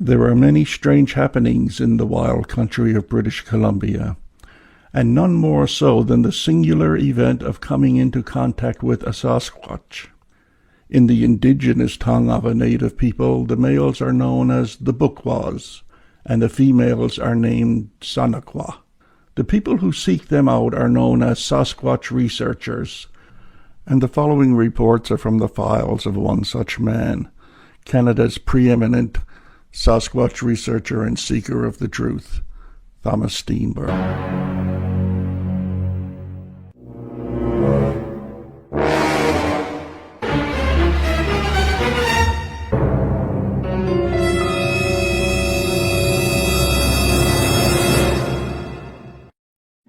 There are many strange happenings in the wild country of British Columbia, and none more so than the singular event of coming into contact with a Sasquatch. In the indigenous tongue of a native people, the males are known as the Bukwas, and the females are named Sanakwa. The people who seek them out are known as Sasquatch researchers, and the following reports are from the files of one such man, Canada's preeminent Sasquatch researcher and seeker of the truth, Thomas Steenburg.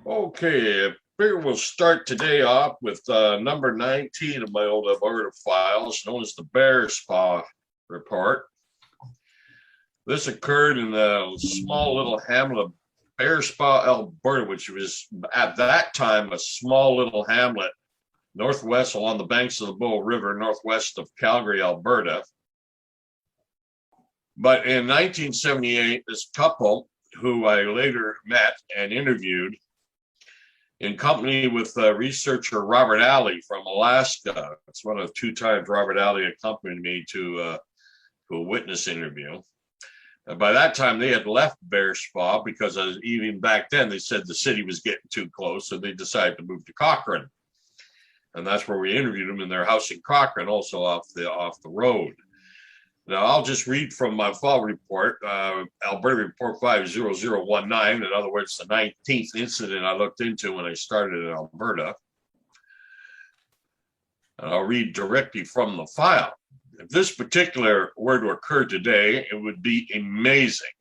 Okay, I figure we'll start today off with number 19 of my old Alberta files, known as the Bear Spa Report. This occurred in the small little hamlet of Bear Spa, Alberta, which was at that time a small little hamlet northwest along the banks of the Bow River, northwest of Calgary, Alberta. But in 1978, this couple, who I later met and interviewed, in company with researcher Robert Alley from Alaska. It's one of 2 times Robert Alley accompanied me to a witness interview. And by that time, they had left Bear Spa because even back then they said the city was getting too close, so they decided to move to Cochrane. And that's where we interviewed them in their house in Cochrane, also off the road. Now, I'll just read from my file report, Alberta Report 50019, in other words, the 19th incident I looked into when I started in Alberta. And I'll read directly from the file. If this particular were to occur today, it would be amazing.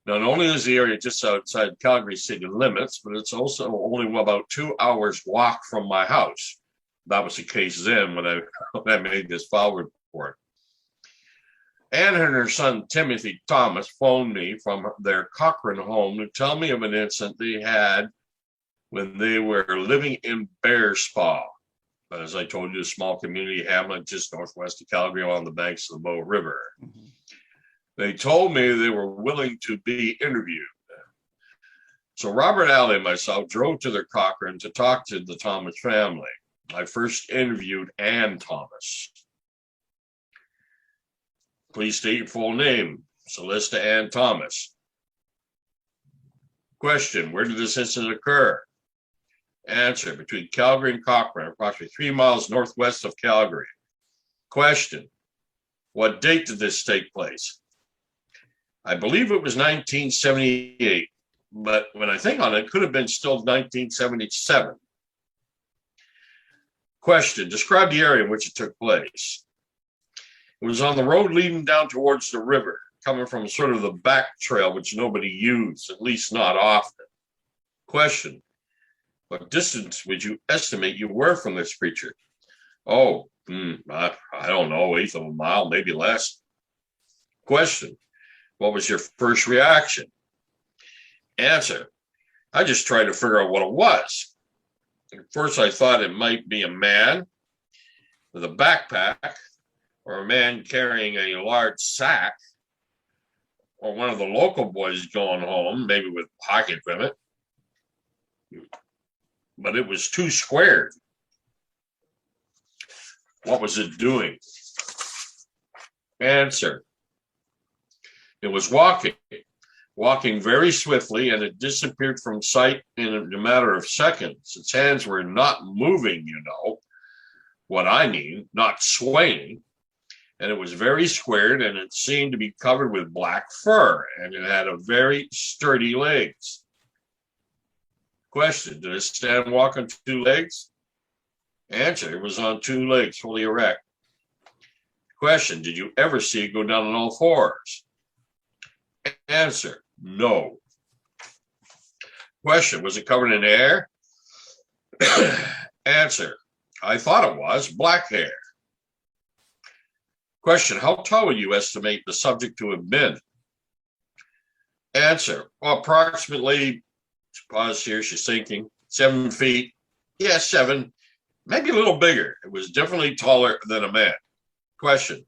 Not only is the area just outside Calgary city limits, but it's also only about 2 hours walk from my house. That was the case then when I made this file report. Anne and her son, Timothy Thomas, phoned me from their Cochrane home to tell me of an incident they had when they were living in Bear Spa. As I told you, a small community hamlet just northwest of Calgary on the banks of the Bow River. Mm-hmm. They told me they were willing to be interviewed. So Robert Alley and myself drove to their Cochrane to talk to the Thomas family. I first interviewed Anne Thomas. Please state your full name. Celesta Ann Thomas. Question, where did this incident occur? Answer, between Calgary and Cochrane, approximately 3 miles northwest of Calgary. Question, what date did this take place? I believe it was 1978, but when I think on it, it could have been still 1977. Question, describe the area in which it took place. It was on the road leading down towards the river, coming from sort of the back trail, which nobody used, at least not often. Question, what distance would you estimate you were from this creature? Oh, I don't know, 1/8 of a mile, maybe less. Question, what was your first reaction? Answer, I just tried to figure out what it was. At first, I thought it might be a man with a backpack, or a man carrying a large sack, or one of the local boys going home, maybe with pocket equipment. But it was too squared. What was it doing? Answer. It was walking very swiftly, and it disappeared from sight in a matter of seconds. Its hands were not moving, what I mean, not swaying. And it was very squared, and it seemed to be covered with black fur, and it had a very sturdy legs. Question, did it stand and walk on 2 legs? Answer, it was on 2 legs, fully erect. Question, did you ever see it go down on all 4s? Answer, no. Question, was it covered in hair? Answer, I thought it was, black hair. Question, how tall would you estimate the subject to have been? Answer, well, approximately, pause here, she's thinking, 7 feet. Yeah, 7, maybe a little bigger. It was definitely taller than a man. Question,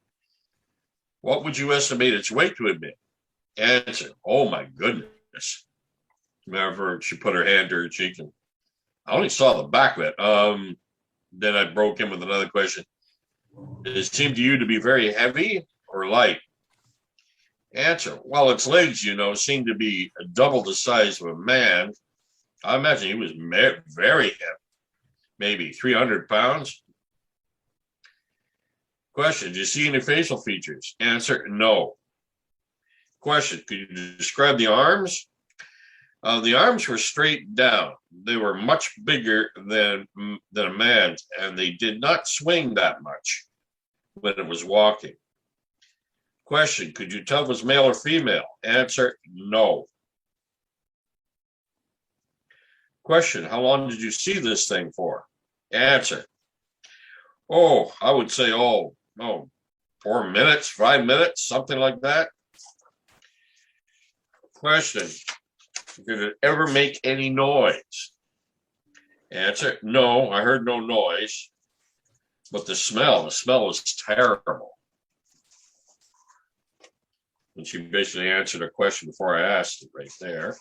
What would you estimate its weight to have been? Answer, oh my goodness. Remember, she put her hand to her cheek and I only saw the back of it. Then I broke in with another question. Did it seem to you to be very heavy or light? Answer, well, its legs, seemed to be double the size of a man. I imagine he was very heavy, maybe 300 pounds. Question, do you see any facial features? Answer, no. Question, could you describe the arms? The arms were straight down. They were much bigger than a man's, and they did not swing that much when it was walking. Question, could you tell if it was male or female? Answer, no. Question, how long did you see this thing for? Answer, I would say, 4 minutes, 5 minutes, something like that. Question, did it ever make any noise? Answer, no, I heard no noise. But the smell was terrible. And she basically answered a question before I asked it right there.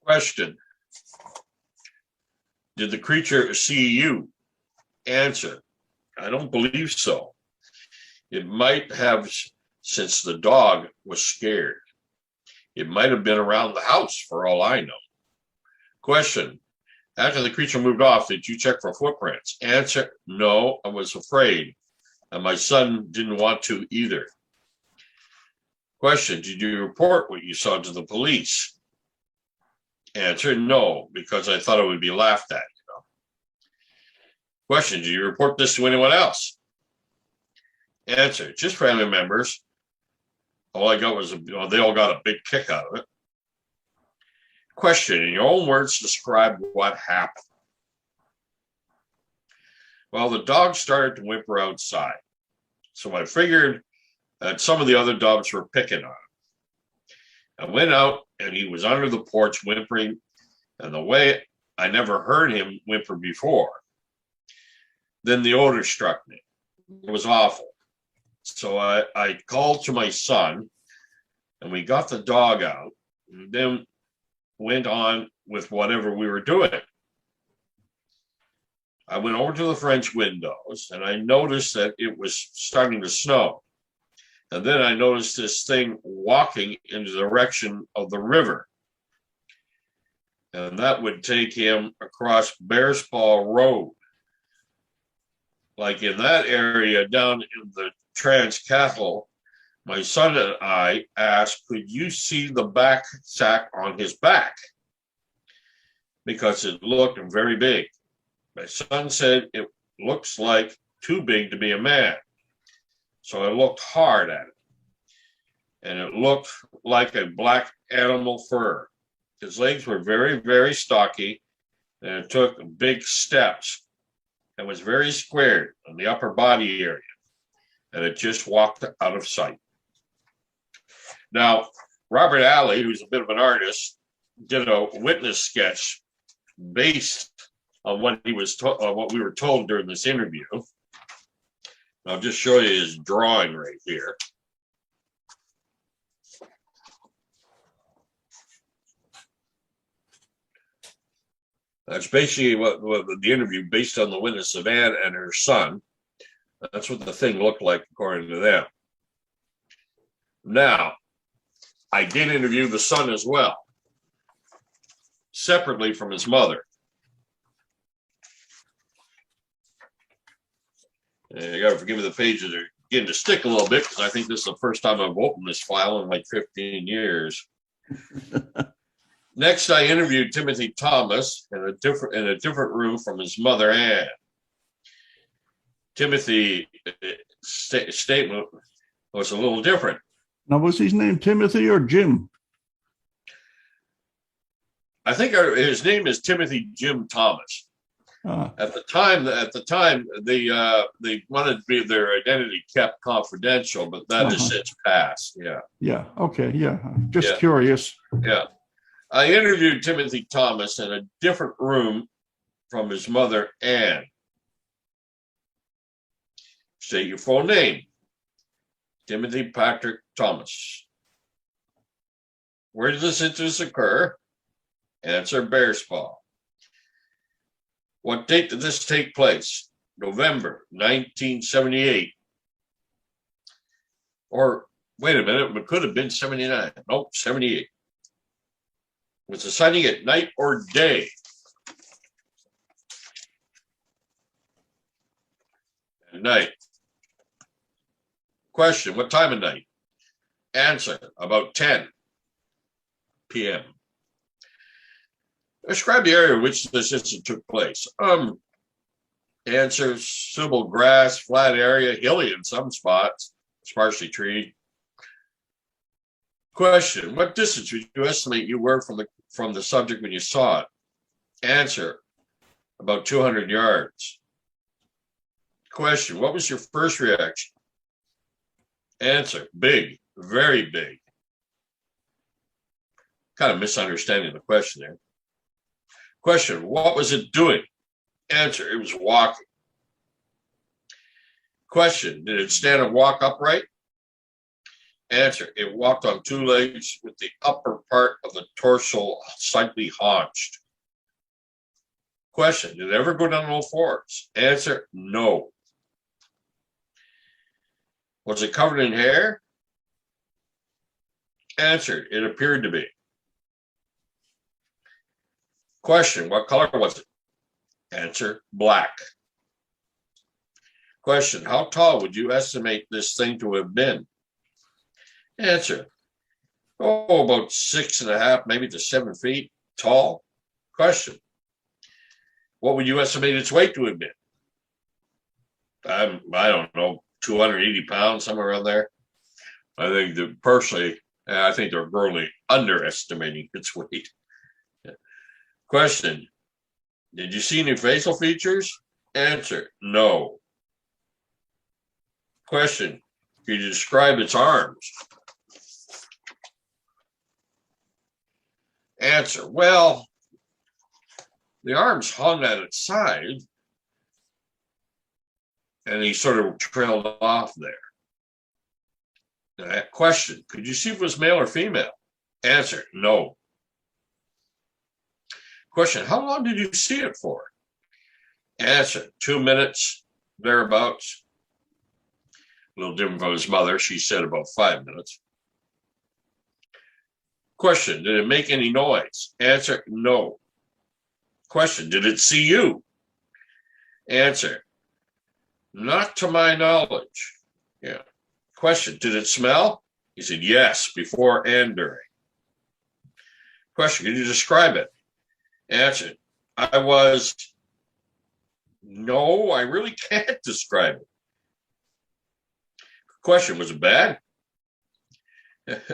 Question, did the creature see you? Answer, I don't believe so. It might have, since the dog was scared. It might have been around the house for all I know. Question, after the creature moved off, did you check for footprints? Answer, no, I was afraid. And my son didn't want to either. Question, did you report what you saw to the police? Answer, no, because I thought it would be laughed at. Question, did you report this to anyone else? Answer, just family members. All I got was, they all got a big kick out of it. Question, in your own words, describe what happened. Well, the dog started to whimper outside. So I figured that some of the other dogs were picking on him. I went out and he was under the porch whimpering, and the way I never heard him whimper before. Then the odor struck me. It was awful. So I called to my son, and we got the dog out, and then went on with whatever we were doing. I went over to the French windows, and I noticed that it was starting to snow. And then I noticed this thing walking in the direction of the river. And that would take him across Bears Paw Road. Like in that area down in the Trans-Cattle, my son and I asked, could you see the back sack on his back? Because it looked very big. My son said it looks like too big to be a man. So I looked hard at it. And it looked like a black animal fur. His legs were very, very stocky, and it took big steps. It was very squared on the upper body area, and it just walked out of sight. Now, Robert Alley, who's a bit of an artist, did a witness sketch based on what we were told during this interview. I'll just show you his drawing right here. That's basically what the interview, based on the witness of Anne and her son. That's what the thing looked like, according to them. Now, I did interview the son as well, separately from his mother. And you got to forgive me, the pages are getting to stick a little bit because I think this is the first time I've opened this file in like 15 years. Next, I interviewed Timothy Thomas in a different room from his mother, Anne. Timothy's statement was a little different. Now, was his name Timothy or Jim? I think his name is Timothy Jim Thomas. At the time, they wanted their identity kept confidential, but that has since passed. Yeah. Yeah. Okay. Yeah. Just curious. Yeah. I interviewed Timothy Thomas in a different room from his mother, Anne. State your full name. Timothy Patrick Thomas. Where did this incident occur? Answer, Bearspaw. What date did this take place? November 1978. Or, wait a minute, it could have been 79. Nope, 78. Was the sighting at night or day? At night. Question, what time of night? Answer, about 10 p.m. Describe the area in which this incident took place. Answer, suitable grass, flat area, hilly in some spots, sparsely treed. Question, what distance would you estimate you were from the subject when you saw it? Answer, about 200 yards. Question, what was your first reaction? Answer, big, very big. Kind of misunderstanding the question there. Question, what was it doing? Answer, it was walking. Question, did it stand and walk upright? Answer, it walked on two legs with the upper part of the torso slightly haunched. Question, did it ever go down all fours? Answer, no. Was it covered in hair? Answer, it appeared to be. Question, what color was it? Answer, black. Question, how tall would you estimate this thing to have been? Answer, about 6.5, maybe to 7 feet tall. Question, what would you estimate its weight to have been? I don't know, 280 pounds, somewhere around there. I think that personally, I think they're grossly underestimating its weight. Question, did you see any facial features? Answer, no. Question, could you describe its arms? Answer, well, the arms hung at its side, and he sort of trailed off there. Question, could you see if it was male or female? Answer, no. Question, how long did you see it for? Answer, 2 minutes, thereabouts. A little different from his mother. She said about 5 minutes. Question, did it make any noise? Answer, no. Question, did it see you? Answer, not to my knowledge. Yeah. Question, did it smell? He said, yes, before and during. Question, can you describe it? Answer, no, I really can't describe it. Question, was it bad?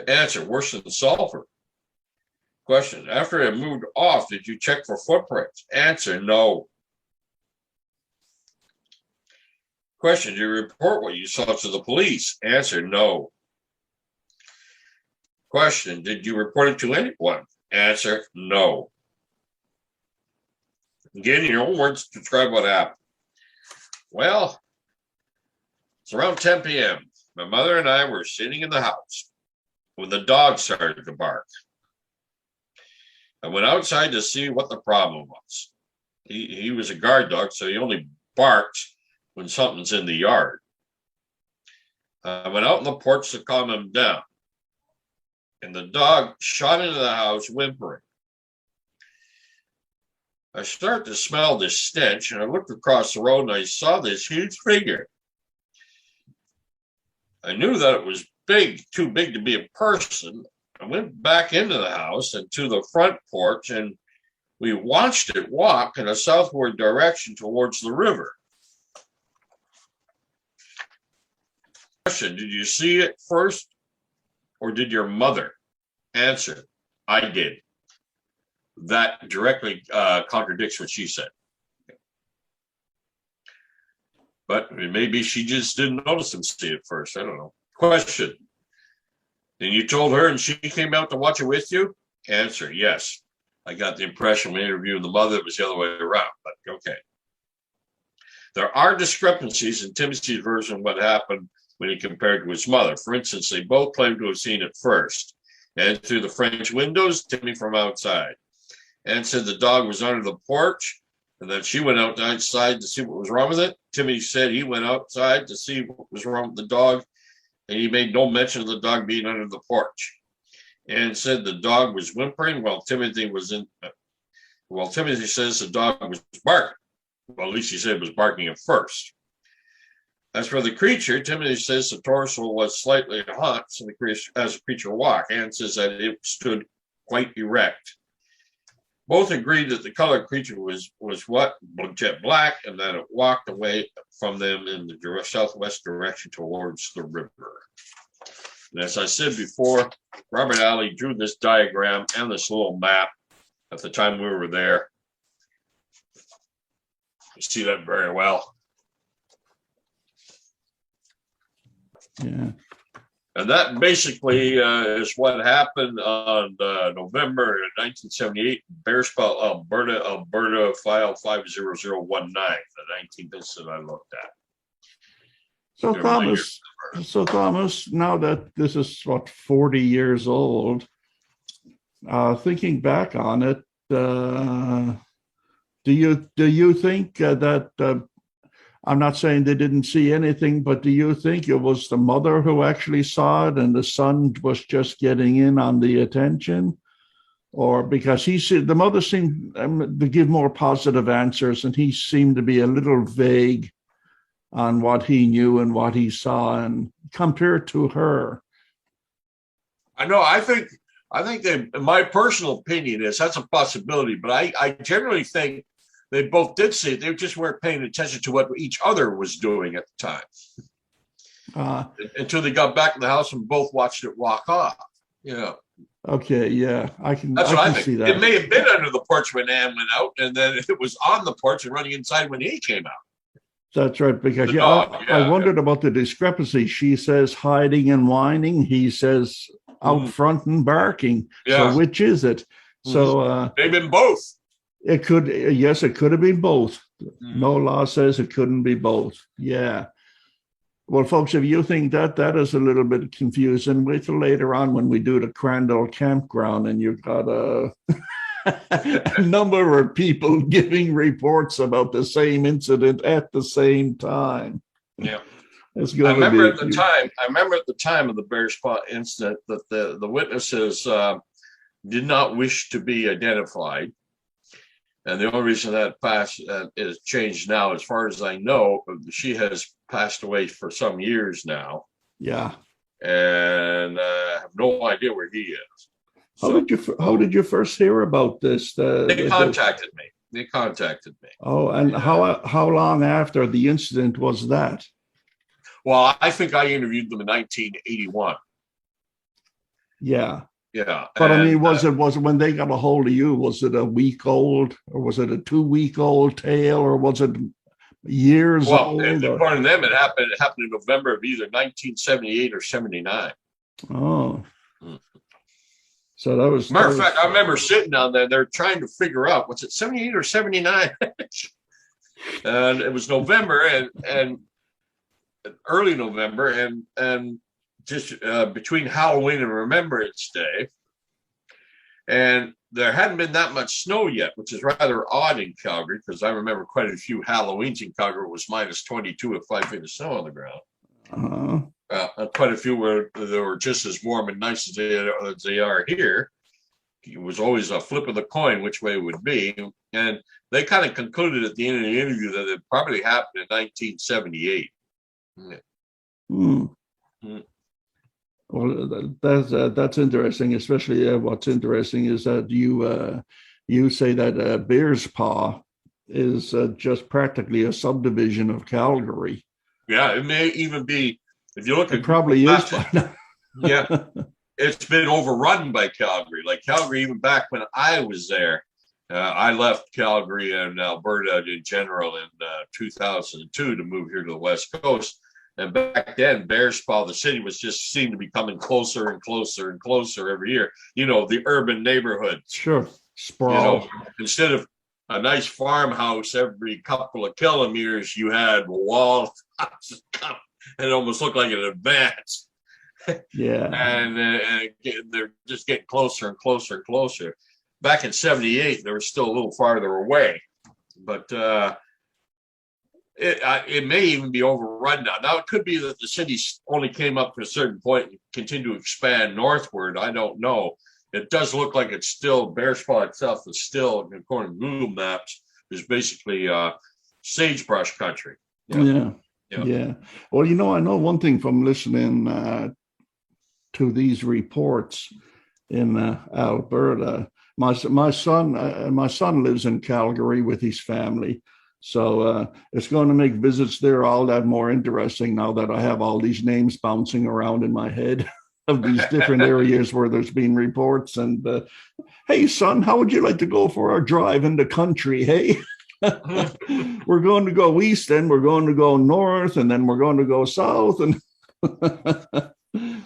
Answer, worse than sulfur. Question, after it moved off, did you check for footprints? Answer, no. Question, did you report what you saw to the police? Answer, no. Question, did you report it to anyone? Answer, no. Again, in your own words, describe what happened. Well, it's around 10 p.m. My mother and I were sitting in the house when the dog started to bark. I went outside to see what the problem was. He was a guard dog, so he only barks when something's in the yard. I went out on the porch to calm him down, and the dog shot into the house whimpering. I started to smell this stench, and I looked across the road, and I saw this huge figure. I knew that it was big, too big to be a person. I went back into the house and to the front porch, and we watched it walk in a southward direction towards the river. Question, did you see it first, or did your mother? Answer, I did. That directly contradicts what she said. But maybe she just didn't notice him see it first. I don't know. Question, and you told her and she came out to watch it with you? Answer, yes. I got the impression when interviewing the mother it was the other way around, but okay. There are discrepancies in Timothy's version of what happened when he compared to his mother. For instance, they both claim to have seen it first. And through the French windows, Timmy from outside. And said the dog was under the porch and that she went outside to see what was wrong with it. Timmy said he went outside to see what was wrong with the dog, and he made no mention of the dog being under the porch. And said the dog was whimpering while Timothy says the dog was barking. Well, at least he said it was barking at first. As for the creature, Timothy says the torso was slightly hot as the creature walked, and says that it stood quite erect. Both agreed that the colored creature was jet black, and that it walked away from them in the southwest direction towards the river. And as I said before, Robert Alley drew this diagram and this little map at the time we were there. You see that very well. Yeah. And that basically is what happened on November 1978, Bearspaw, Alberta, file 50019, the 19th incident I looked at. So Thomas, now that this is 40 years old, thinking back on it, do you think that I'm not saying they didn't see anything, but do you think it was the mother who actually saw it and the son was just getting in on the attention? Or because the mother seemed to give more positive answers and he seemed to be a little vague on what he knew and what he saw, and compared to her. I know, I think my personal opinion is that's a possibility, but I generally think they both did see it. They just weren't paying attention to what each other was doing at the time. Until they got back in the house and both watched it walk off. Yeah. Okay, yeah. I can think. See that. It may have been under the porch when Anne went out, and then it was on the porch and running inside when he came out. That's right, because I wondered about the discrepancy. She says hiding and whining. He says out front and barking. Yeah. So which is it? So they've been both. It could have been both. No law says it couldn't be both. Yeah. Well, folks, if you think that is a little bit confusing, wait till later on when we do the Crandall campground and you've got a number of people giving reports about the same incident at the same time. Yeah. I remember at the time of the Bearspaw incident that the witnesses did not wish to be identified. And the only reason that is changed now, as far as I know, she has passed away for some years now. Yeah. And I have no idea where he is. How did you first hear about this? They contacted me. Oh, and how long after the incident was that? Well, I think I interviewed them in 1981. Yeah. Yeah. But I mean, was it when they got a hold of you, was it a week old or was it a 2-week-old tale or was it years old? Well, according to them, it happened in November of either 1978 or 79. Oh. So that was... Matter of fact, I remember sitting down there, they're trying to figure out, was it 78 or 79? And it was November and early November and just between Halloween and Remembrance Day. And there hadn't been that much snow yet, which is rather odd in Calgary, because I remember quite a few Halloweens in Calgary was minus 22 with 5 feet of snow on the ground. Quite a few were just as warm and nice as they are here. It was always a flip of the coin which way it would be. And they kind of concluded at the end of the interview that it probably happened in 1978. Well, that's interesting. Especially what's interesting is that you say that Bearspaw is just practically a subdivision of Calgary. Yeah, it may even be. If you look at it probably is. Yeah, it's been overrun by Calgary. Like Calgary, even back when I was there, I left Calgary and Alberta in general in 2002 to move here to the West Coast. And back then, Bearspaw, the city, was just seemed to be coming closer and closer and closer every year. You know, the urban neighborhoods. Sure. sprawl. Instead of a nice farmhouse every couple of kilometers, you had a wall and it almost looked like an advance. Yeah. And they're just getting closer and closer and closer. Back in '78, they were still a little farther away, but it may even be overrun now. Now, it could be that the cities only came up to a certain point and continue to expand northward. I don't know. It does look like it's still, Bear Spa itself is still, according to Google Maps, is basically sagebrush country. Yeah. Well, I know one thing from listening to these reports in Alberta. My son lives in Calgary with his family, so it's going to make visits there all that more interesting now that I have all these names bouncing around in my head of these different areas where there's been reports. And hey, son, how would you like to go for our drive in the country? Hey. We're going to go east, and we're going to go north, and then we're going to go south, and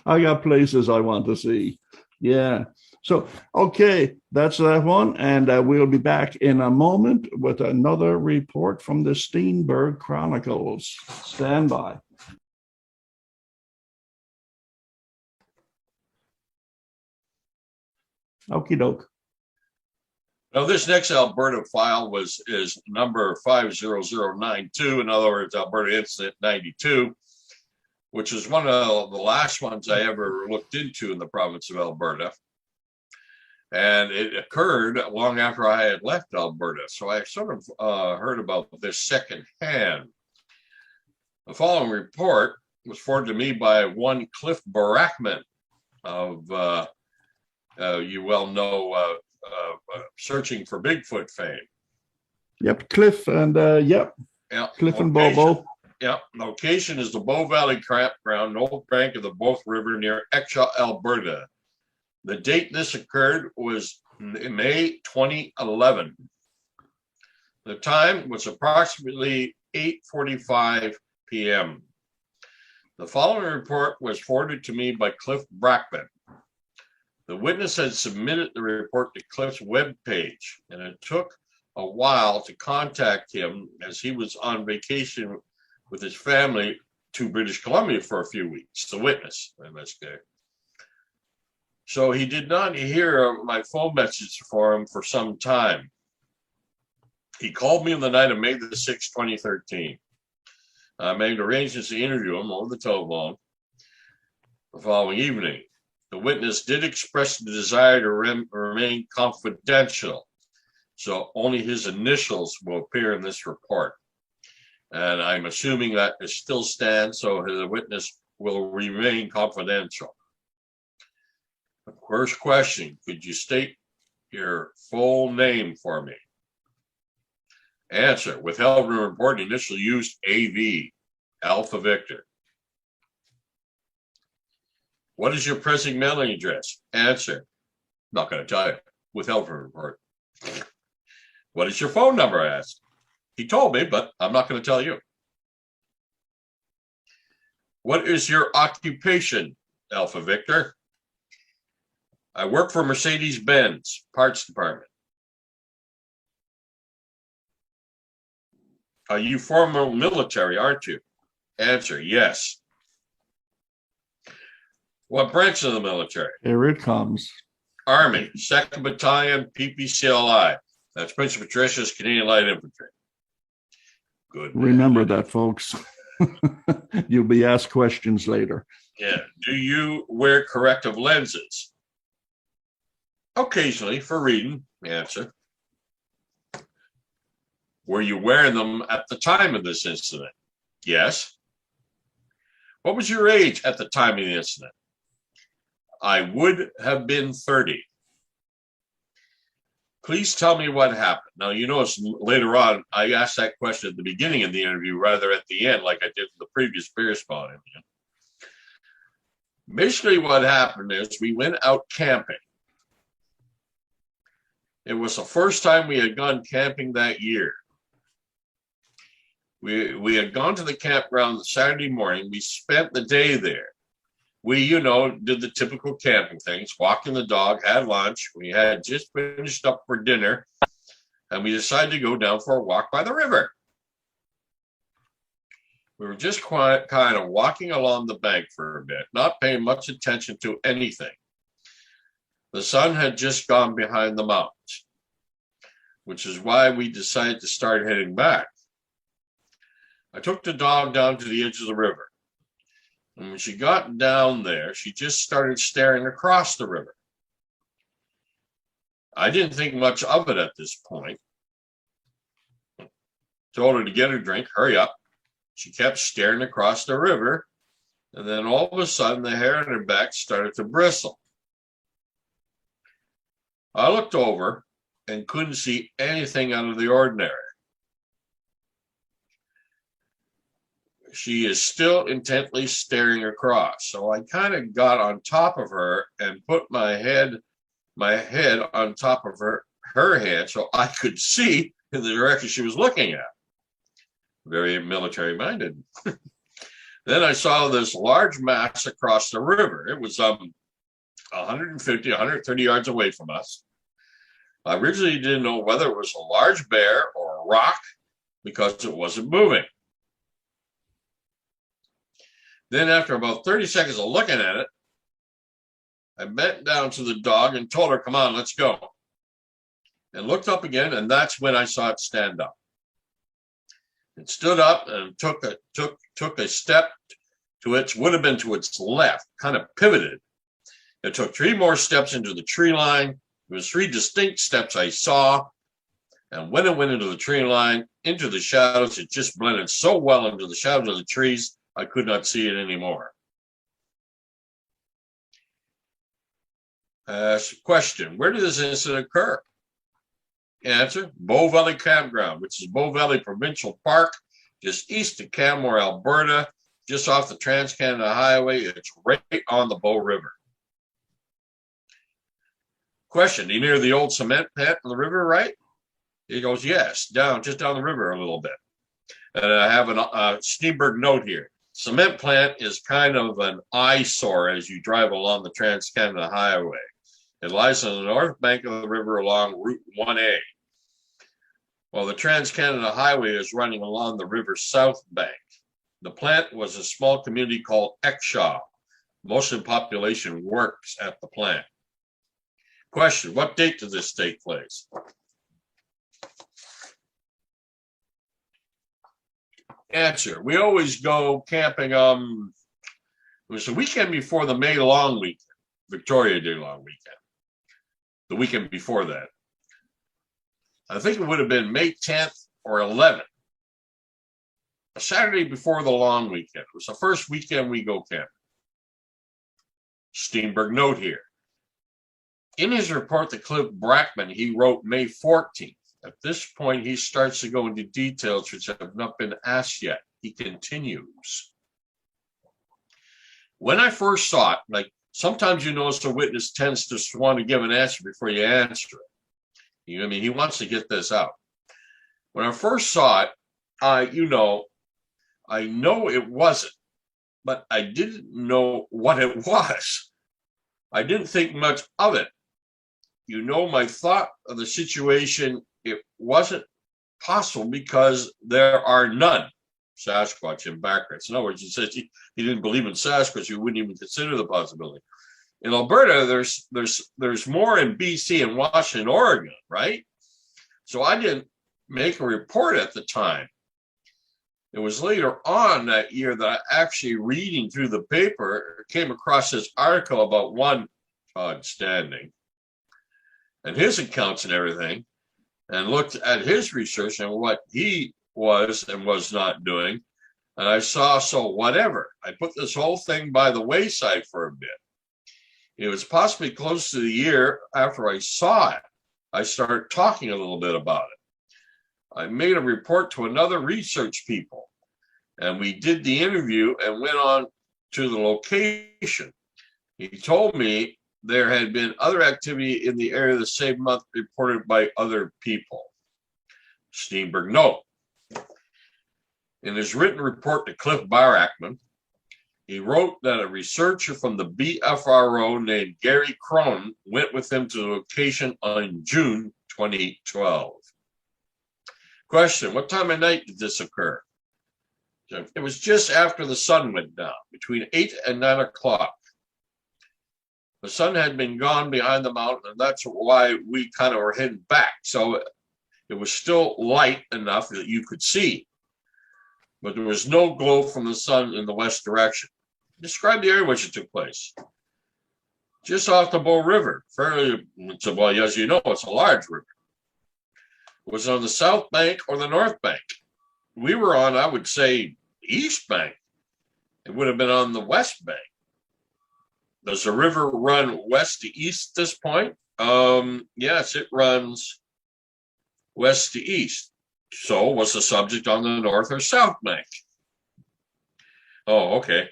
I got places I want to see. Yeah. So, okay, that's that one, and we'll be back in a moment with another report from the Steenburg Chronicles. Stand by. Okie doke. Now, this next Alberta file is number 50092. In other words, Alberta Incident 92, which is one of the last ones I ever looked into in the province of Alberta. And it occurred long after I had left Alberta. So I sort of heard about this secondhand. The following report was forwarded to me by one Cliff Barackman of, you well know, Searching for Bigfoot fame. Yep, Cliff and Cliff and Bobo. Yep, location is the Bow Valley Campground, north bank of the Bow River near Exshaw, Alberta. The date this occurred was May 2011. The time was approximately 8:45 p.m. The following report was forwarded to me by Cliff Brackman. The witness had submitted the report to Cliff's webpage, and it took a while to contact him as he was on vacation with his family to British Columbia for a few weeks, the witness, MSK. So he did not hear my phone message for him for some time. He called me on the night of May the 6th, 2013. I made arrangements to interview him over the telephone the following evening. The witness did express the desire to remain confidential, so only his initials will appear in this report. And I'm assuming that it still stands, so the witness will remain confidential. The first question, could you state your full name for me? Answer, withheld from report, initial used AV, Alpha Victor. What is your present mailing address? Answer, not going to tell you, withheld from report. What is your phone number? I asked. He told me, but I'm not going to tell you. What is your occupation, Alpha Victor? I work for Mercedes-Benz Parts Department. Are you former military, aren't you? Answer, yes. What branch of the military? Here it comes. Army, 2nd Battalion, PPCLI. That's Prince Patricia's Canadian Light Infantry. Good. Remember that, folks. You'll be asked questions later. Yeah. Do you wear corrective lenses? Occasionally, for reading. Answer. Were you wearing them at the time of this incident? Yes. What was your age at the time of the incident? I would have been 30. Please tell me what happened. Now, you notice later on, I asked that question at the beginning of the interview rather at the end, like I did for the previous Bear Spa interview. Basically, what happened is we went out camping. It was the first time we had gone camping that year. We had gone to the campground Saturday morning. We spent the day there. We, did the typical camping things, walking the dog, had lunch. We had just finished up for dinner, and we decided to go down for a walk by the river. We were just kind of walking along the bank for a bit, not paying much attention to anything. The sun had just gone behind the mountains, which is why we decided to start heading back. I took the dog down to the edge of the river. And when she got down there, she just started staring across the river. I didn't think much of it at this point. Told her to get her drink, hurry up. She kept staring across the river, and then all of a sudden the hair on her back started to bristle. I looked over and couldn't see anything out of the ordinary. She is still intently staring across. So I kind of got on top of her and put my head on top of her head so I could see in the direction she was looking at. Very military minded. Then I saw this large mass across the river. It was 150, 130 yards away from us. I originally didn't know whether it was a large bear or a rock because it wasn't moving. Then after about 30 seconds of looking at it, I bent down to the dog and told her, come on, let's go. And looked up again, and that's when I saw it stand up. It stood up and took a step to its, would have been to its left, kind of pivoted. It took 3 more steps into the tree line. It was 3 distinct steps I saw. And when it went into the tree line, into the shadows, it just blended so well into the shadows of the trees, I could not see it anymore. Question, where did this incident occur? Answer, Bow Valley Campground, which is Bow Valley Provincial Park, just east of Canmore, Alberta, just off the Trans-Canada Highway. It's right on the Bow River. Question, do you near the old cement plant on the river, right? He goes, yes, just down the river a little bit. And I have a Steenburg note here. Cement plant is kind of an eyesore as you drive along the Trans-Canada Highway. It lies on the north bank of the river along Route 1A. While the Trans-Canada Highway is running along the river's south bank. The plant was a small community called Exshaw. Most of the population works at the plant. Question, what date did this take place? Answer, we always go camping, it was the weekend before the May long weekend, Victoria Day long weekend. The weekend before that. I think it would have been May 10th or 11th. A Saturday before the long weekend. It was the first weekend we go camping. Steenburg note here. In his report to Cliff Brackman, he wrote May 14th. At this point, he starts to go into details which have not been asked yet. He continues. When I first saw it, like sometimes you notice the witness tends to want to give an answer before you answer it. You know what I mean? He wants to get this out. When I first saw it, I know it wasn't, but I didn't know what it was. I didn't think much of it. My thought of the situation, it wasn't possible because there are none Sasquatch in backrest. In other words, he says he didn't believe in Sasquatch. You wouldn't even consider the possibility. In Alberta, there's more in BC and Washington, Oregon, right? So I didn't make a report at the time. It was later on that year that I actually reading through the paper came across this article about one Todd Standing and his accounts and everything, and looked at his research and what he was and was not doing. And I saw, so whatever. I put this whole thing by the wayside for a bit. It was possibly close to the year after I saw it, I started talking a little bit about it. I made a report to another research people, and we did the interview and went on to the location. He told me there had been other activity in the area the same month reported by other people. Steenburg note. In his written report to Cliff Brackman, He wrote that a researcher from the BFRO named Gary Cronin went with him to the location on June 2012. Question, what time of night did this occur? It was just after the sun went down, between 8 and 9 o'clock. The sun had been gone behind the mountain, and that's why we kind of were heading back. So it was still light enough that you could see, but there was no glow from the sun in the west direction. Describe the area in which it took place. Just off the Bow River. Fairly, well, as you know, it's a large river. Was it on the south bank or the north bank? We were on, I would say, east bank. It would have been on the west bank. Does the river run west to east at this point? Yes, it runs west to east. So was the subject on the north or south bank? Oh, okay.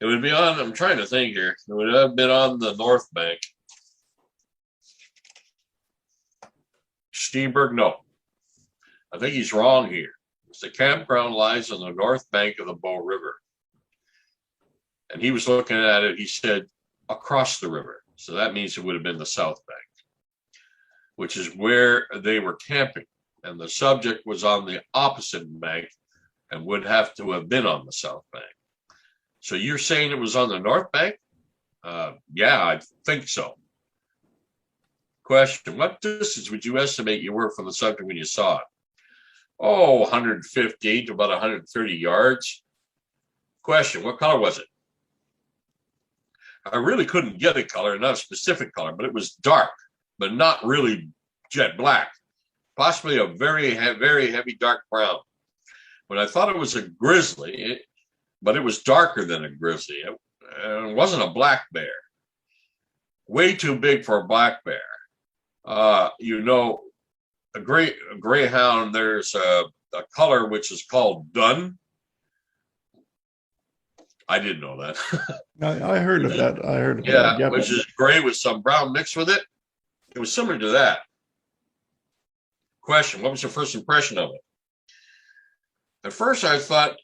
It would be on, I'm trying to think here. It would have been on the north bank. Steenburg, no. I think he's wrong here. The campground lies on the north bank of the Bow River. And he was looking at it, he said, across the river. So that means it would have been the south bank, which is where they were camping. And the subject was on the opposite bank and would have to have been on the south bank. So you're saying it was on the north bank? Yeah, I think so. Question, what distance would you estimate you were from the subject when you saw it? Oh, 150 to about 130 yards. Question, what color was it? I really couldn't get a color, not a specific color, but it was dark, but not really jet black. Possibly a very heavy dark brown. When I thought it was a grizzly, but it was darker than a grizzly. It wasn't a black bear. Way too big for a black bear. You know, a greyhound, there's a color which is called dun. I didn't know that. I heard of that. I heard of that. Yeah, which is gray with some brown mixed with it. It was similar to that. Question, what was your first impression of it? At first I thought,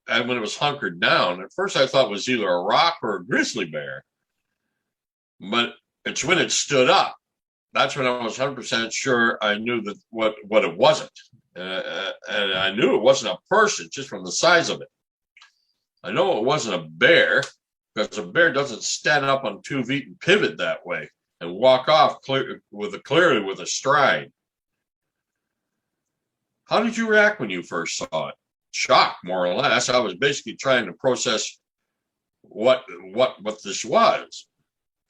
and when it was hunkered down, at first I thought it was either a rock or a grizzly bear. But it's when it stood up, that's when I was 100% sure I knew that what it wasn't. And I knew it wasn't a person just from the size of it. I know it wasn't a bear because a bear doesn't stand up on 2 feet and pivot that way and walk off clearly with a stride. How did you react when you first saw it? Shock, more or less. I was basically trying to process what this was.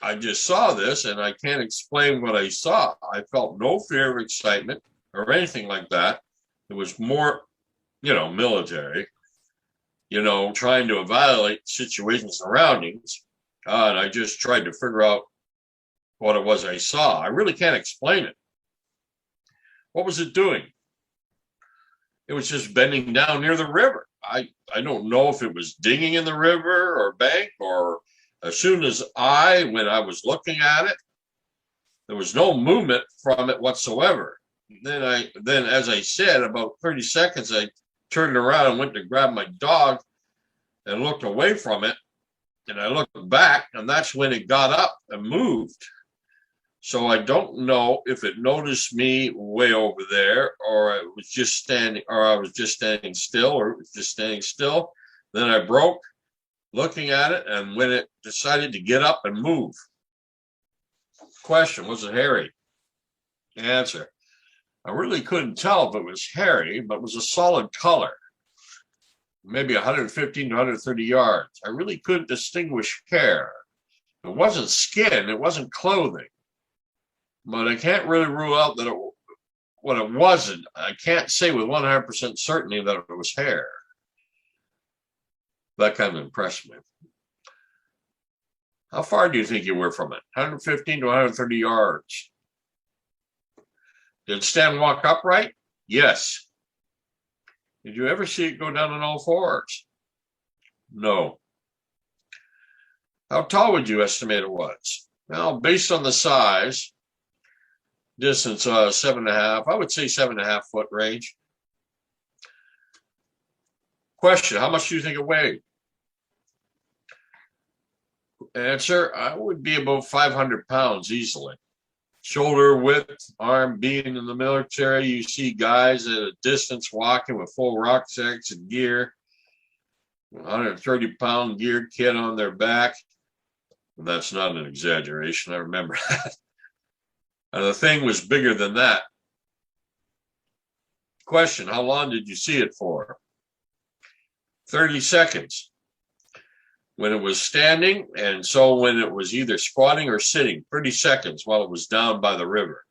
I just saw this and I can't explain what I saw. I felt no fear of excitement or anything like that. It was more, military, trying to evaluate situation surroundings. And I just tried to figure out what it was I saw. I really can't explain it. What was it doing? It was just bending down near the river. I don't know if it was digging in the river or bank, or as soon as when I was looking at it, there was no movement from it whatsoever. Then as I said, about 30 seconds, I turned around and went to grab my dog and looked away from it. And I looked back, and that's when it got up and moved. So I don't know if it noticed me way over there, or it was just standing, or I was just standing still, or it was just standing still. Then I broke looking at it, and when it decided to get up and move. Question, was it hairy? Answer, I really couldn't tell if it was hairy, but it was a solid color. Maybe 115 to 130 yards. I really couldn't distinguish hair. It wasn't skin, it wasn't clothing. But I can't really rule out that what it wasn't. I can't say with 100% certainty that it was hair. That kind of impressed me. How far do you think you were from it? 115 to 130 yards. Did Stan walk upright? Yes. Did you ever see it go down on all fours? No. How tall would you estimate it was? Well, based on the size, distance 7.5, I would say 7.5 foot range. Question, how much do you think it weighed? Answer, I would be about 500 pounds easily. Shoulder width, arm. Being in the military, you see guys at a distance walking with full rucksacks and gear, 130-pound gear kit on their back. That's not an exaggeration. I remember that. And the thing was bigger than that. Question, how long did you see it for? 30 seconds. When it was standing, and so when it was either squatting or sitting, 30 seconds while it was down by the river.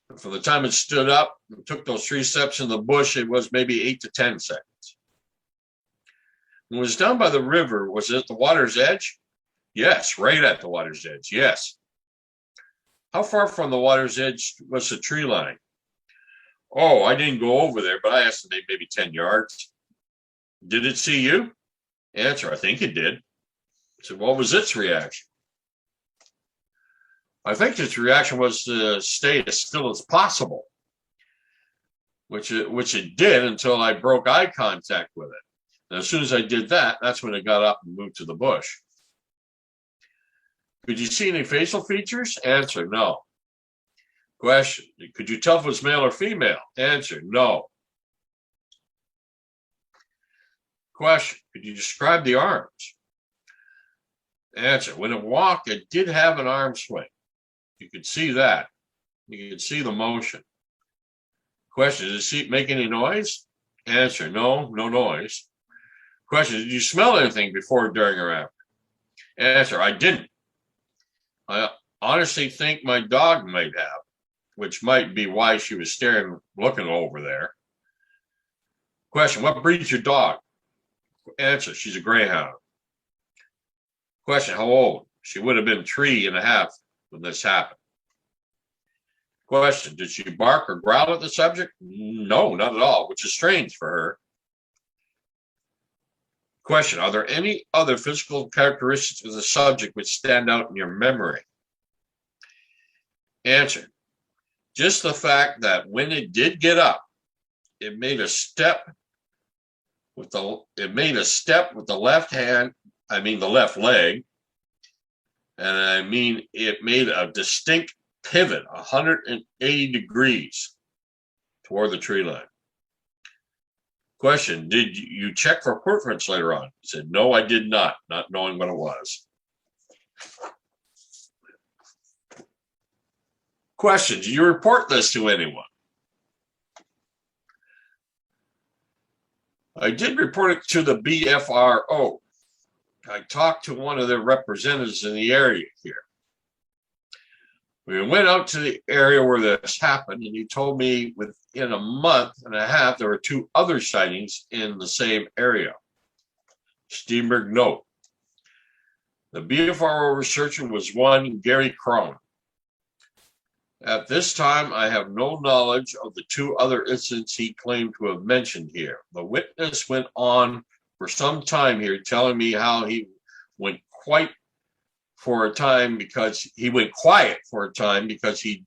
And from the time it stood up and took those 3 steps in the bush, it was maybe 8 to 10 seconds. When it was down by the river, was it at the water's edge? Yes, right at the water's edge, yes. How far from the water's edge was the tree line? Oh, I didn't go over there, but I estimate maybe 10 yards. Did it see you? Answer, I think it did. So what was its reaction? I think its reaction was to stay as still as possible, which it did until I broke eye contact with it. And as soon as I did that, that's when it got up and moved to the bush. Could you see any facial features? Answer, no. Question, could you tell if it was male or female? Answer, no. Question, could you describe the arms? Answer, when it walked, it did have an arm swing. You could see that. You could see the motion. Question, did it make any noise? Answer, no, no noise. Question, did you smell anything before, during, or after? Answer, I didn't. I honestly think my dog might have, which might be why she was looking over there. Question, what breed's your dog? Answer, she's a greyhound. Question, how old? She would have been 3.5 when this happened. Question, did she bark or growl at the subject? No, not at all, which is strange for her. Question, are there any other physical characteristics of the subject which stand out in your memory? Answer, just the fact that when it did get up, it made a step with the left hand, the left leg, and it made a distinct pivot 180 degrees toward the tree line. Question, did you check for footprints later on? He said, no, I did not knowing what it was. Question, did you report this to anyone? I did report it to the BFRO. I talked to one of their representatives in the area here. We went out to the area where this happened, and he told me within a month and a half, there were 2 other sightings in the same area. Steenburg note. The BFRO researcher was one Gary Crone. At this time, I have no knowledge of the 2 other incidents he claimed to have mentioned here. The witness went on for some time here telling me how he went quiet for a time because he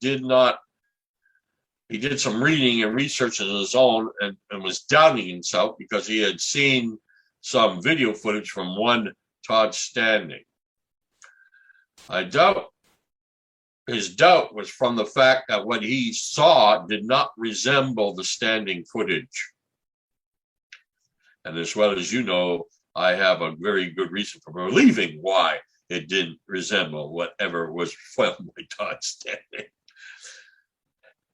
did some reading and research on his own and was doubting himself because he had seen some video footage from one Todd Standing. I doubt his doubt was from the fact that what he saw did not resemble the Standing footage. And as well as you know, I have a very good reason for believing why it didn't resemble whatever was filmed by Todd Standing.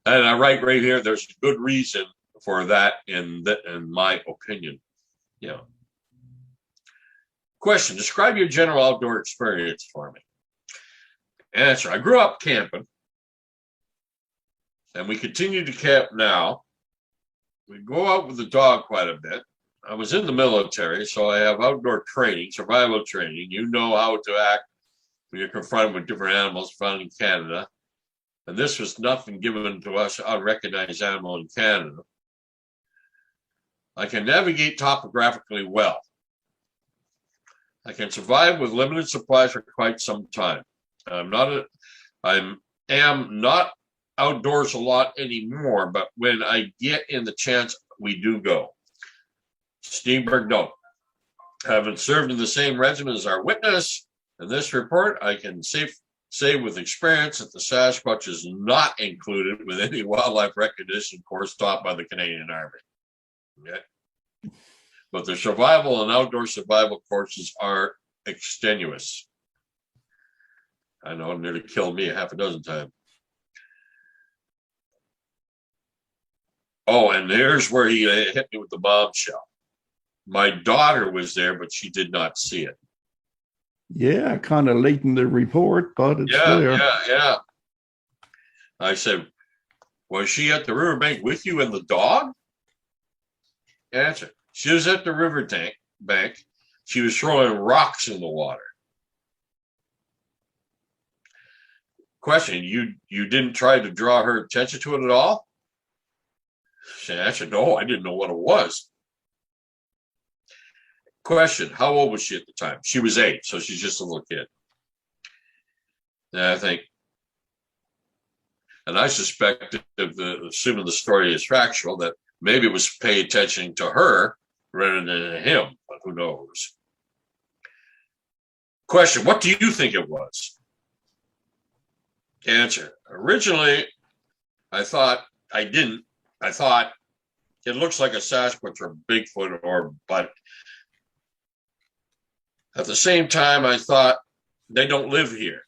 And I write right here, there's a good reason for that in my opinion. Yeah. Question, describe your general outdoor experience for me. Answer, I grew up camping, and we continue to camp now. We go out with the dog quite a bit. I was in the military, so I have outdoor training, survival training. You know how to act when you're confronted with different animals found in Canada. And this was nothing given to us, unrecognized animal in Canada. I can navigate topographically well. I can survive with limited supplies for quite some time. I am not outdoors a lot anymore, but when I get in the chance, we do go. Steenburg note. Having served in the same regiment as our witness, In this report, I can say with experience that the Sasquatch is not included with any wildlife recognition course taught by the Canadian Army. Okay? But the survival and outdoor survival courses are extenuous. I know, it nearly killed me half a dozen times. Oh, and here's where he hit me with the bombshell. My daughter was there, but she did not see it. Yeah, kind of late in the report, but it's there. Yeah. I said, was she at the riverbank with you and the dog? Answer, she was at the river bank. She was throwing rocks in the water. Question, you didn't try to draw her attention to it at all? She answered, no, I didn't know what it was. Question, how old was she at the time? She was 8, so she's just a little kid. And I think, and I suspect, assuming the story is factual, that maybe it was pay attention to her rather than him, but who knows? Question, what do you think it was? Answer, originally, I thought it looks like a Sasquatch or Bigfoot but at the same time, I thought they don't live here,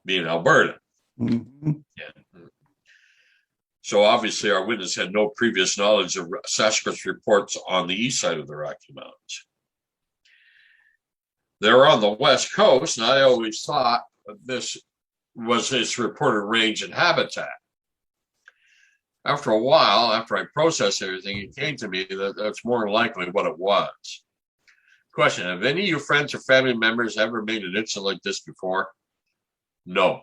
being Alberta. Mm-hmm. Yeah. So obviously our witness had no previous knowledge of Sasquatch reports on the east side of the Rocky Mountains. They're on the west coast, and I always thought this was his reported range and habitat. After a while, after I processed everything, it came to me that that's more than likely what it was. Question, have any of your friends or family members ever made an incident like this before? No.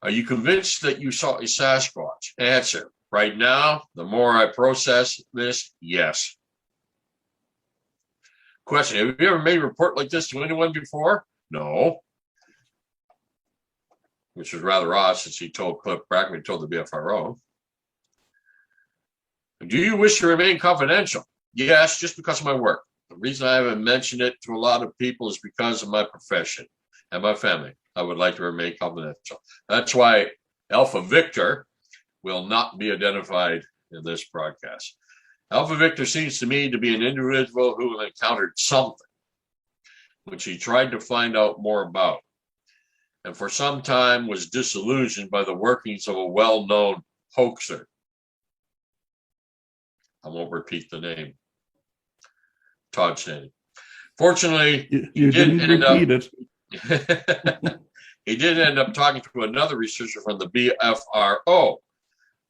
Are you convinced that you saw a Sasquatch? Answer, right now, the more I process this, yes. Question, have you ever made a report like this to anyone before? No. Which was rather odd since he told Cliff Brackman, told the BFRO. Do you wish to remain confidential? Yes, just because of my work. The reason I haven't mentioned it to a lot of people is because of my profession and my family. I would like to remain confidential. That's why Alpha Victor will not be identified in this broadcast. Alpha Victor seems to me to be an individual who encountered something which he tried to find out more about, and for some time was disillusioned by the workings of a well-known hoaxer. I won't repeat the name. Todd Stanley. Fortunately, you didn't repeat it. He did end up talking to another researcher from the BFRO,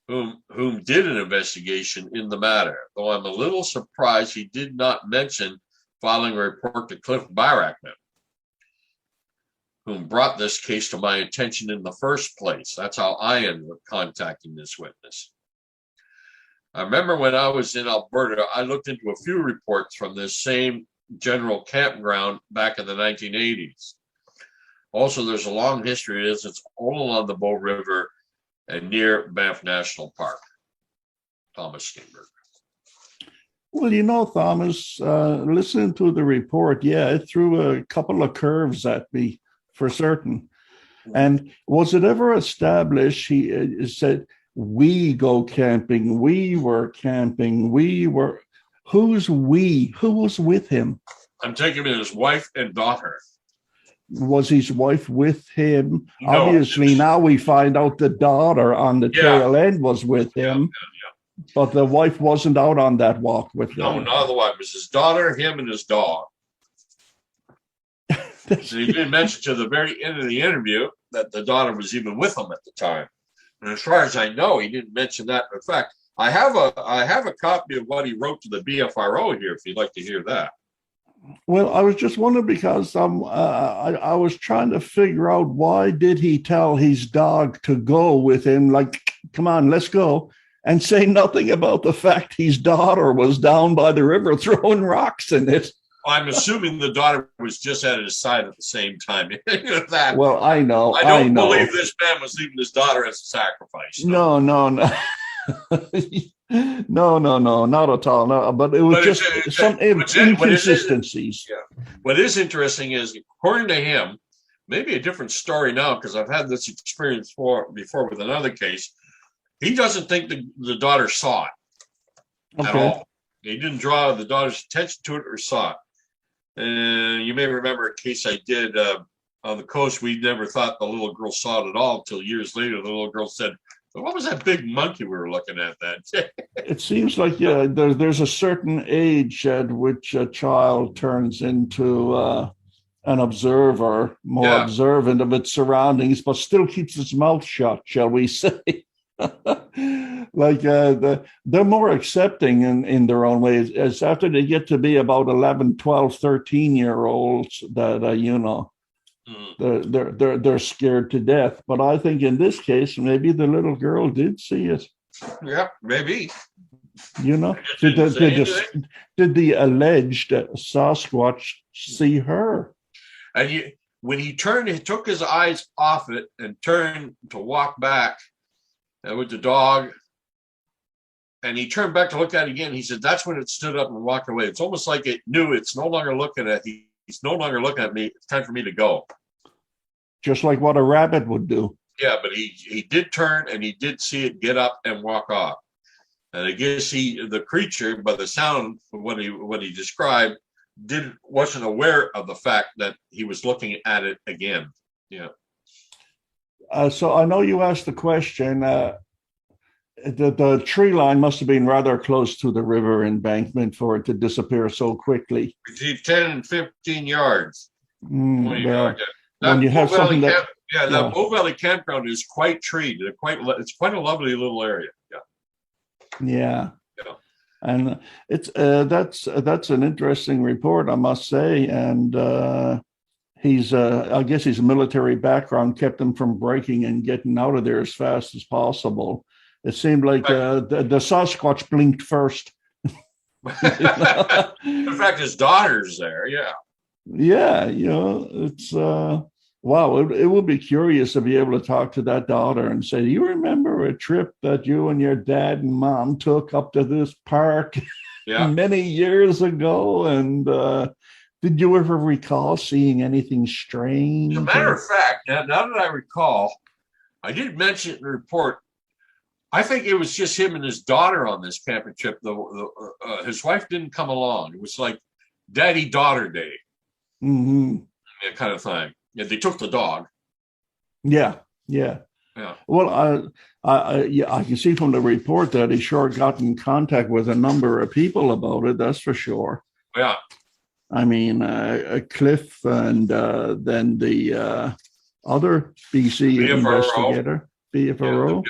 whom did an investigation in the matter, though I'm a little surprised he did not mention filing a report to Cliff Brackman, whom brought this case to my attention in the first place. That's how I ended up contacting this witness. I remember when I was in Alberta, I looked into a few reports from this same general campground back in the 1980s. Also, there's a long history as it's all along the Bow River and near Banff National Park. Thomas Steenburg. Well, you know, Thomas, listening to the report, yeah, it threw a couple of curves at me for certain. And was it ever established, he said, we go camping, we were camping, who's we? Who was with him? I'm taking his wife and daughter. Was his wife with him? No. Obviously, now we find out the daughter on the tail end was with him. But the wife wasn't out on that walk with him. No, not the wife. It was his daughter, him, and his dog. So he didn't mention to the very end of the interview that the daughter was even with him at the time. And as far as I know, he didn't mention that. In fact, I have a copy of what he wrote to the BFRO here, if you'd like to hear that. Well, I was just wondering because I was trying to figure out why did he tell his dog to go with him, like, come on, let's go, and say nothing about the fact his daughter was down by the river throwing rocks in it. I'm assuming the daughter was just at his side at the same time. That, well, I know. I don't believe this man was leaving his daughter as a sacrifice. No. No, no, no, not at all. No, but it was But just some inconsistencies. what is interesting is, according to him, maybe a different story now because I've had this experience before with another case. He doesn't think the daughter saw it at all. He didn't draw the daughter's attention to it or saw it. And you may remember a case I did on the coast. We never thought the little girl saw it at all until years later. The little girl said, "What was that big monkey we were looking at that day?" It seems like, yeah, there's a certain age at which a child turns into an observer, more observant of its surroundings, but still keeps its mouth shut, shall we say. Like they're more accepting in their own ways. It's after they get to be about 11, 12, 13-year-olds that, they're scared to death. But I think in this case, maybe the little girl did see it. Yeah, maybe. Did the alleged Sasquatch see her? And when he took his eyes off it and turned to walk back with the dog, and he turned back to look at it again. He said, "That's when it stood up and walked away. It's almost like it knew it's no longer looking at me. He's no longer looking at me. It's time for me to go." Just like what a rabbit would do. Yeah, but he did turn and he did see it get up and walk off. And I guess the creature, by the sound of what he described, wasn't aware of the fact that he was looking at it again. Yeah. So I know you asked the question. The tree line must have been rather close to the river embankment for it to disappear so quickly. Between 10 and 15 yards. When you have something that... that Bow Valley campground is quite treed. It's quite a lovely little area. Yeah. And it's that's an interesting report, I must say. And I guess his military background kept him from breaking and getting out of there as fast as possible. It seemed like the Sasquatch blinked first. In fact, his daughter's there. Yeah. Yeah, it's wow. It would be curious to be able to talk to that daughter and say, "Do you remember a trip that you and your dad and mom took up to this park many years ago? And did you ever recall seeing anything strange?" As a matter of fact, now that I recall, I did mention in the report, I think it was just him and his daughter on this camping trip. His wife didn't come along. It was like daddy-daughter day. Mm-hmm. Kind of thing. Yeah, they took the dog. Yeah. Well, I can see from the report that he sure got in contact with a number of people about it. That's for sure. Yeah. I mean, Cliff and then the other BC investigator, BFRO.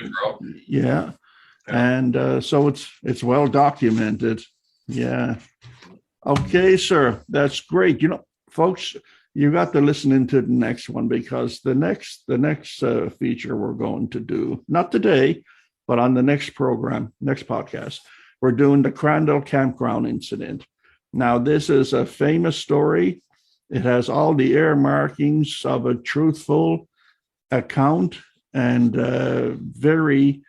Yeah. And so it's well documented. Yeah. Okay, sir. That's great. Folks, you got to listen into the next one, because the next feature we're going to do, not today, but on the next program, next podcast, we're doing the Crandall Campground incident. Now, this is a famous story. It has all the air markings of a truthful account and a very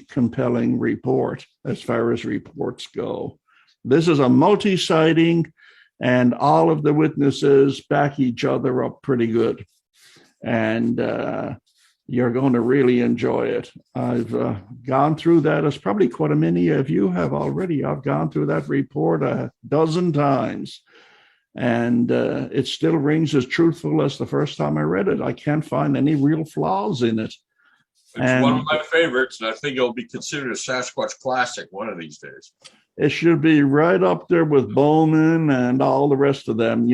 compelling report as far as reports go. This is a multi-sighting, and all of the witnesses back each other up pretty good. And you're going to really enjoy it. I've gone through that, as probably quite a many of you have already. I've gone through that report a dozen times, and it still rings as truthful as the first time I read it. I can't find any real flaws in it. It's one of my favorites, and I think it'll be considered a Sasquatch classic one of these days. It should be right up there with Bowman and all the rest of them,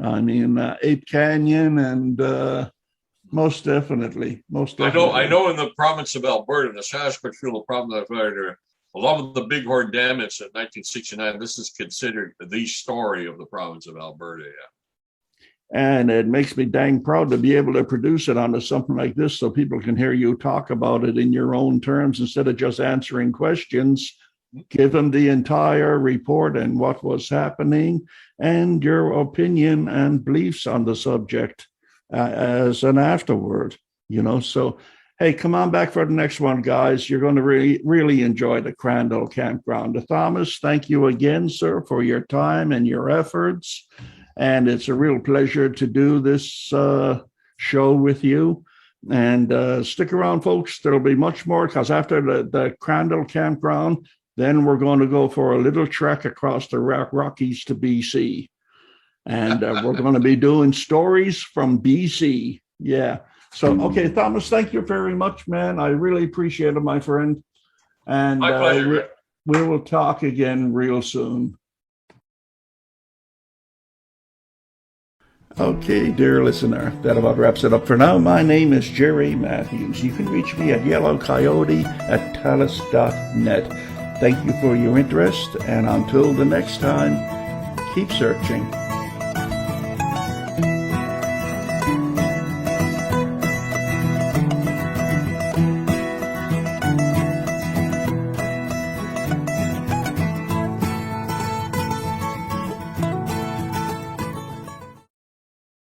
I mean, Ape Canyon and most definitely. I know in the province of Alberta, the Sasquatch field of province of Alberta, along with the Bighorn damage in 1969, this is considered the story of the province of Alberta. Yeah. And it makes me dang proud to be able to produce it onto something like this so people can hear you talk about it in your own terms instead of just answering questions. Give them the entire report and what was happening and your opinion and beliefs on the subject as an afterword, So Hey, come on back for the next one, guys. You're going to really enjoy the Crandall Campground. Thomas, thank you again, sir, for your time and your efforts. And it's a real pleasure to do this show with you. And stick around, folks. There'll be much more, because after the Crandall Campground, then we're going to go for a little trek across the Rockies to BC. And we're going to be doing stories from BC. Yeah. So, okay, Thomas, thank you very much, man. I really appreciate it, my friend. And my pleasure. We will talk again real soon. Okay, dear listener, that about wraps it up for now. My name is Jerry Matthews. You can reach me at yellowcoyote@talus.net. Thank you for your interest, and until the next time, keep searching.